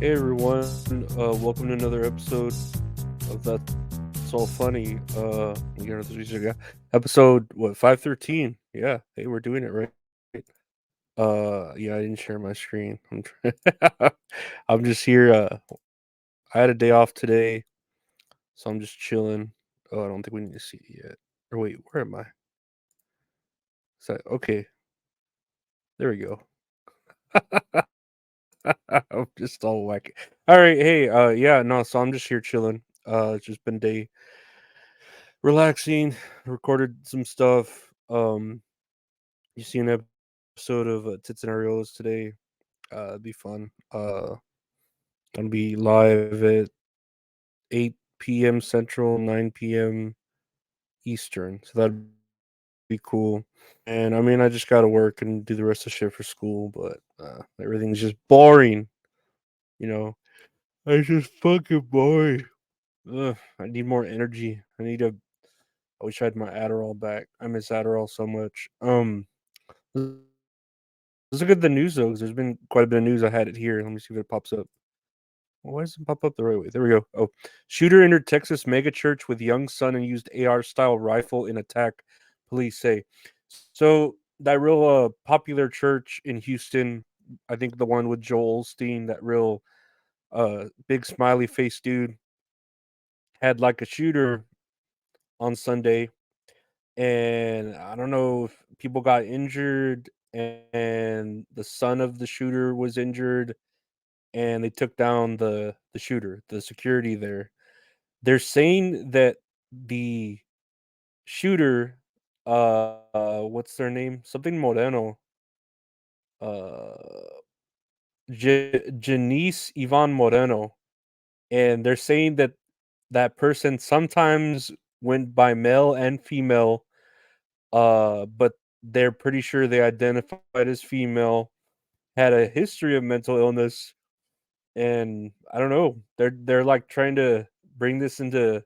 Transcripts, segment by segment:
Hey everyone, welcome to another episode of That's All Funny. We got another week ago. Episode what 513. Yeah, hey, we're doing it right. Yeah, I didn't share my screen. I'm just here. I had a day off today, so I'm just chilling. Oh, I don't think we need to see it yet. Or wait, where am I? Okay? There we go. I'm just all wacky. All right, hey, yeah, no, so I'm just here chilling. It's just been day relaxing, recorded some stuff. You see an episode of Tits and Areolas today. It'd be fun. Gonna be live at 8 p.m. Central, 9 p.m. Eastern. So that'd be cool. And I mean, I just gotta work and do the rest of shit for school, but everything's just boring. You know, it's just fucking boring. Ugh, I need more energy. I wish I had my Adderall back. I miss Adderall so much. Let's look at the news though, 'cause there's been quite a bit of news. I had it here. Let me see if it pops up. Well, why doesn't it pop up the right way? There we go. Oh, shooter entered Texas megachurch with young son and used AR style rifle in attack. Police say. So that real popular church in Houston, I think the one with Joel Osteen, that real big smiley face dude, had like a shooter on Sunday, and I don't know if people got injured, and the son of the shooter was injured, and they took down the shooter, the security there. They're saying that the shooter, what's their name? Something Moreno, uh, Janice Ivan Moreno, and they're saying that that person sometimes went by male and female, but they're pretty sure they identified as female, had a history of mental illness, and I don't know, they're like trying to bring this into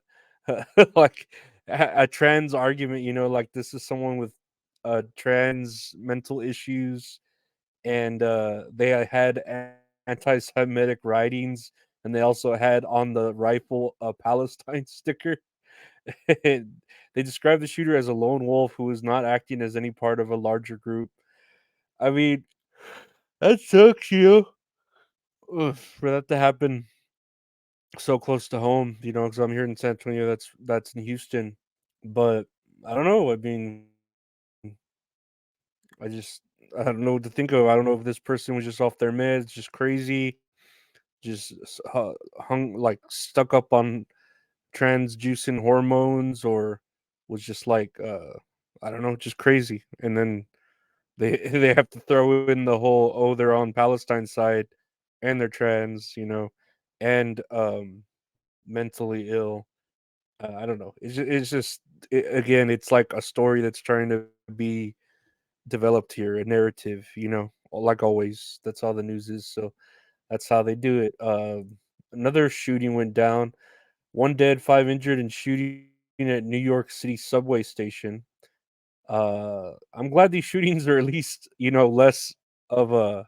like a trans argument, like this is someone with trans mental issues, and they had anti-Semitic writings, and they also had on the rifle a Palestine sticker. And they described the shooter as a lone wolf who was not acting as any part of a larger group. I mean, that sucks, ugh, for that to happen so close to home, because I'm here in San Antonio. That's in Houston, but I don't know. I mean, I just I don't know what to think of. I don't know if this person was just off their meds, just crazy, just hung like stuck up on transjuicing hormones, or was just like I don't know, just crazy. And then they they have to throw in the whole, oh, they're on Palestine side and they're trans, and mentally ill. I don't know. Again, it's like a story that's trying to be developed here, a narrative, like always. That's all the news is. So that's how they do it. Another shooting went down. One dead, five injured in shooting at New York City subway station. I'm glad these shootings are at least, of a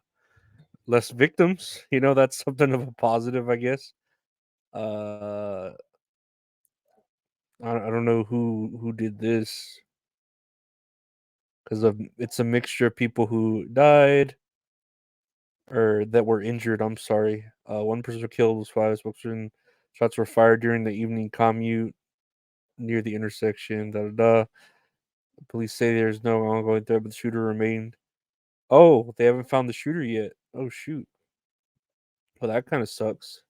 less victims. That's something of a positive, I guess. Uh, I don't know who did this, because of it's a mixture of people who died or that were injured. I'm sorry. One person was killed, was five spokesperson. Shots were fired during the evening commute near the intersection. Da da da. Police say there's no ongoing threat, but the shooter remained. Oh, they haven't found the shooter yet. Oh shoot. Well, that kind of sucks.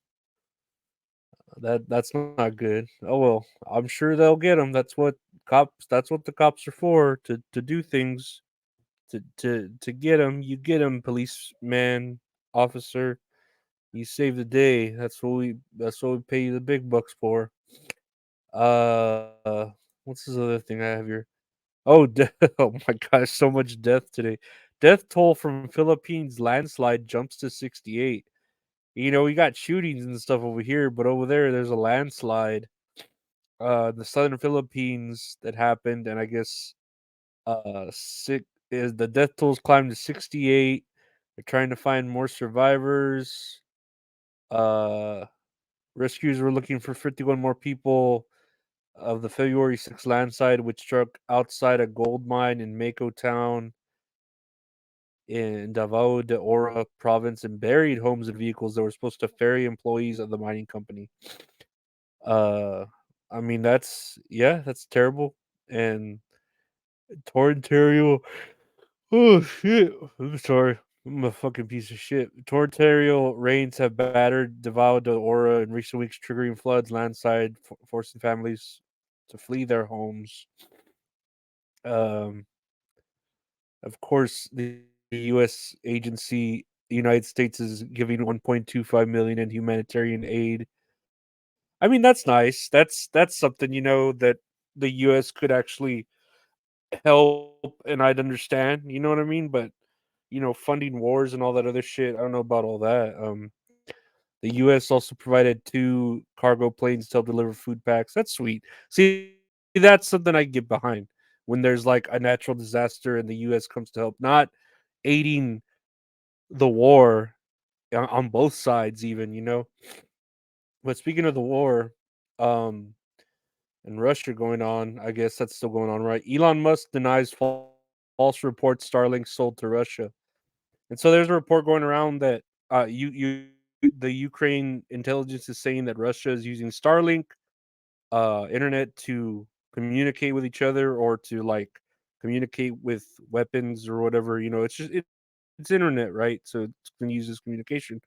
That's not good. Oh well, I'm sure they'll get him. That's what the cops are for, to do things, to get him. You get him, policeman, officer. You save the day. That's what we pay you the big bucks for. What's this other thing I have here? Oh, oh my gosh, so much death today. Death toll from Philippines landslide jumps to 68. We got shootings and stuff over here, but over there's a landslide. The southern Philippines that happened, and I guess sick is the death tolls climbed to 68. They're trying to find more survivors. Uh, Rescuers were looking for 51 more people of the February 6th landslide, which struck outside a gold mine in Mako Town in Davao de Ora province and buried homes and vehicles that were supposed to ferry employees of the mining company. Uh, I mean, that's terrible. And Torrentario, oh shit, I'm sorry. I'm a fucking piece of shit. Torrential rains have battered Davao de Ora in recent weeks, triggering floods, landslide, forcing families to flee their homes. Um, of course, the U.S. agency, the United States, is giving 1.25 million in humanitarian aid. I mean, that's nice. That's something that the U.S. could actually help, and I'd understand. You know what I mean? But funding wars and all that other shit, I don't know about all that. The U.S. also provided 2 cargo planes to help deliver food packs. That's sweet. See, that's something I get behind when there's like a natural disaster and the U.S. comes to help, not aiding the war on both sides, even. But speaking of the war, um, and Russia going on, I guess that's still going on, right? Elon Musk denies false reports Starlink sold to Russia. And so there's a report going around that the Ukraine intelligence is saying that Russia is using Starlink internet to communicate with each other or to like communicate with weapons or whatever. It's internet, right? So it's going to use this communication.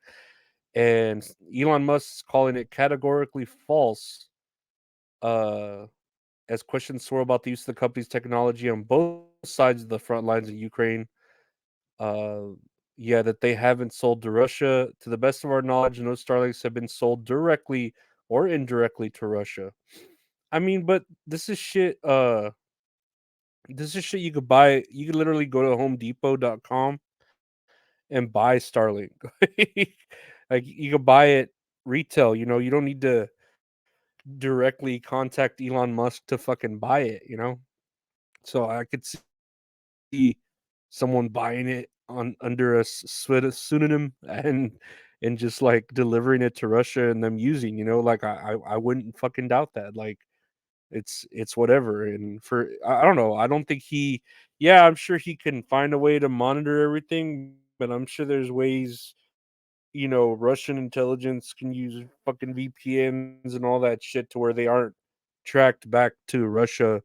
And Elon Musk's calling it categorically false. Uh, as questions swirl about the use of the company's technology on both sides of the front lines of Ukraine. Uh, yeah, that they haven't sold to Russia. To the best of our knowledge, no Starlinks have been sold directly or indirectly to Russia. I mean, but this is shit. This is shit you could buy. You could literally go to HomeDepot.com and buy Starlink. Like you could buy it retail. You don't need to directly contact Elon Musk to fucking buy it. So I could see someone buying it on under a pseudonym and just like delivering it to Russia and them using, like I wouldn't fucking doubt that. Like it's whatever. And for I don't know, I don't think yeah, I'm sure he can find a way to monitor everything, but I'm sure there's ways, Russian intelligence can use fucking VPNs and all that shit to where they aren't tracked back to Russia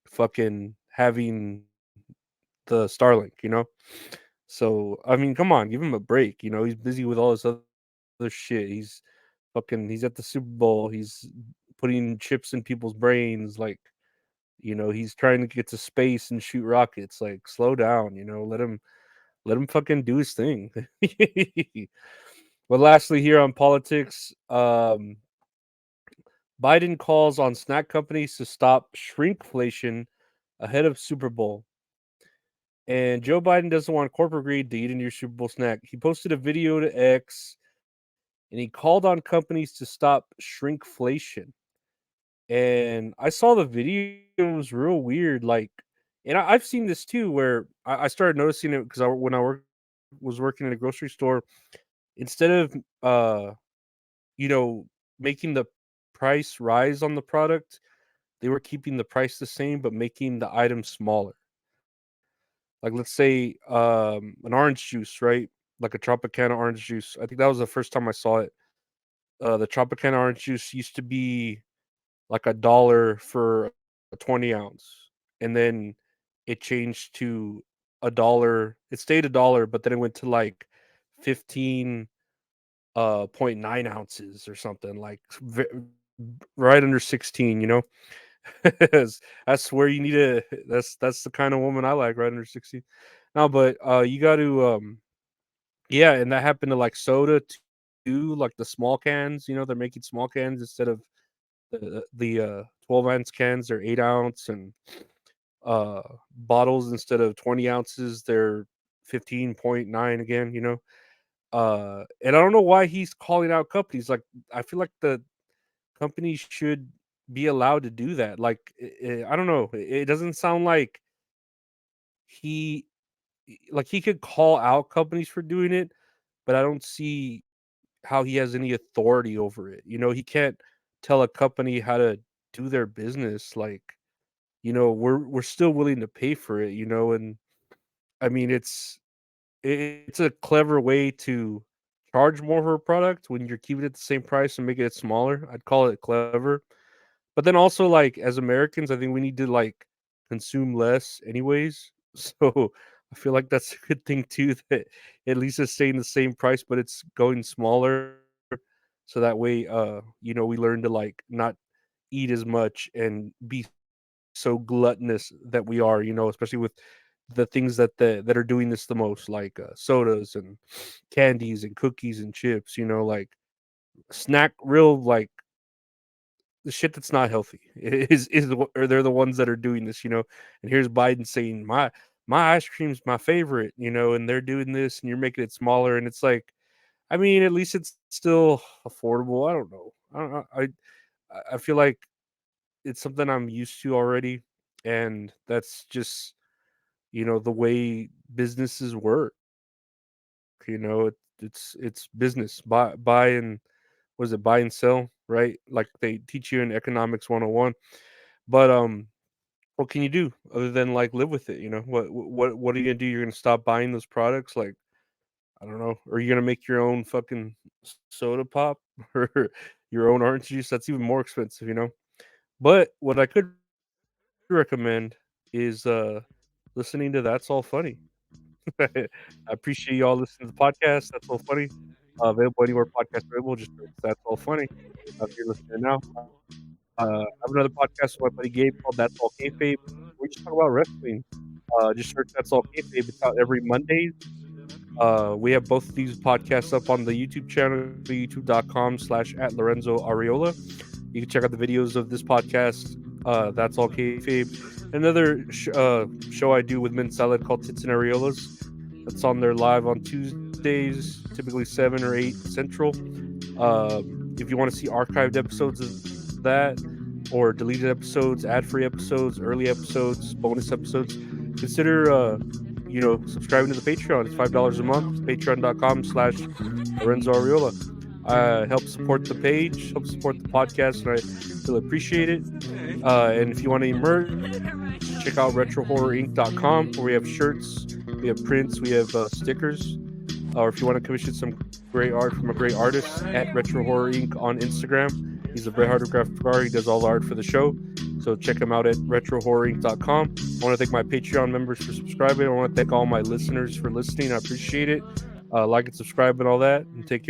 fucking having the Starlink. So, I mean, come on, give him a break. He's busy with all this other shit. He's at the Super Bowl. He's putting chips in people's brains. Like, he's trying to get to space and shoot rockets. Like, slow down. Let him fucking do his thing. But lastly, here on politics, Biden calls on snack companies to stop shrinkflation ahead of Super Bowl. And Joe Biden doesn't want corporate greed to eat into your Super Bowl snack. He posted a video to X and he called on companies to stop shrinkflation. And I saw the video, it was real weird. Like, and I've seen this too, where I started noticing it because when was working in a grocery store, instead of you know, making the price rise on the product, they were keeping the price the same but making the item smaller. Like let's say an orange juice, right? Like a Tropicana orange juice. I think that was the first time I saw it. The Tropicana orange juice used to be like $1 for a 20 ounce, and then it changed to $1. It stayed $1, but then it went to like 15 .9 ounces or something, like right under 16. That's where you need to. That's the kind of woman I like, right under 16. No, but you got to yeah, and that happened to like soda too, like the small cans. They're making small cans instead of the 12-ounce cans. They're 8 ounce, and uh bottles instead of 20 ounces. They're 15.9 again. And I don't know why he's calling out companies. Like I feel like the companies should be allowed to do that. Like I don't know. It doesn't sound like he he could call out companies for doing it, but I don't see how he has any authority over it. He can't tell a company how to do their business. Like, we're still willing to pay for it, and I mean, it's a clever way to charge more for a product when you're keeping it the same price and making it smaller. I'd call it clever. But then also, like, as Americans, I think we need to, like, consume less anyways. So, I feel like that's a good thing too, that at least it's staying the same price, but it's going smaller. So that way, we learn to, like, not eat as much and be so gluttonous that we are, especially with the things that are doing this the most, like, sodas and candies and cookies and chips, like, snack real, like, the shit that's not healthy is the or they're the ones that are doing this, and here's Biden saying, "My ice cream's my favorite," and they're doing this, and you're making it smaller, and it's like, I mean, at least it's still affordable. I don't know. I don't know. I feel like it's something I'm used to already, and that's just, the way businesses work, it's business. Buy and what is it? Buy and sell, right? Like they teach you in economics 101. But what can you do other than like live with it? What are you gonna do? You're gonna stop buying those products? Like, I don't know. Are you gonna make your own fucking soda pop or your own orange juice? That's even more expensive. But what I could recommend is listening to That's All Funny. I appreciate y'all listening to the podcast. That's All Funny. Available anywhere podcasts are available. Just search That's All Funny. If you're listening now, I have another podcast with my buddy Gabe called That's All Kayfabe. We just talk about wrestling. Just search That's All Kayfabe. It's out every Mondays. We have both of these podcasts up on the YouTube channel, youtube.com/at Lorenzo Areola. You can check out the videos of this podcast. That's All Kayfabe. Another show I do with Min Salad called Tits and Areolas. That's on there live on Tuesdays, typically 7 or 8 Central. If you want to see archived episodes of that, or deleted episodes, ad-free episodes, early episodes, bonus episodes, consider subscribing to the Patreon. It's $5 a month. Patreon.com/Lorenzo Areola. Help support the page, help support the podcast, and I really appreciate it. And if you want any merch, check out retrohorrorinc.com, where we have shirts, we have prints, we have stickers. Or if you want to commission some great art from a great artist, at Retro Horror Inc. on Instagram. He's a very hard graphic art. He does all the art for the show. So check him out at retrohorrorinc.com. I want to thank my Patreon members for subscribing. I want to thank all my listeners for listening. I appreciate it. Like and subscribe and all that. And take care.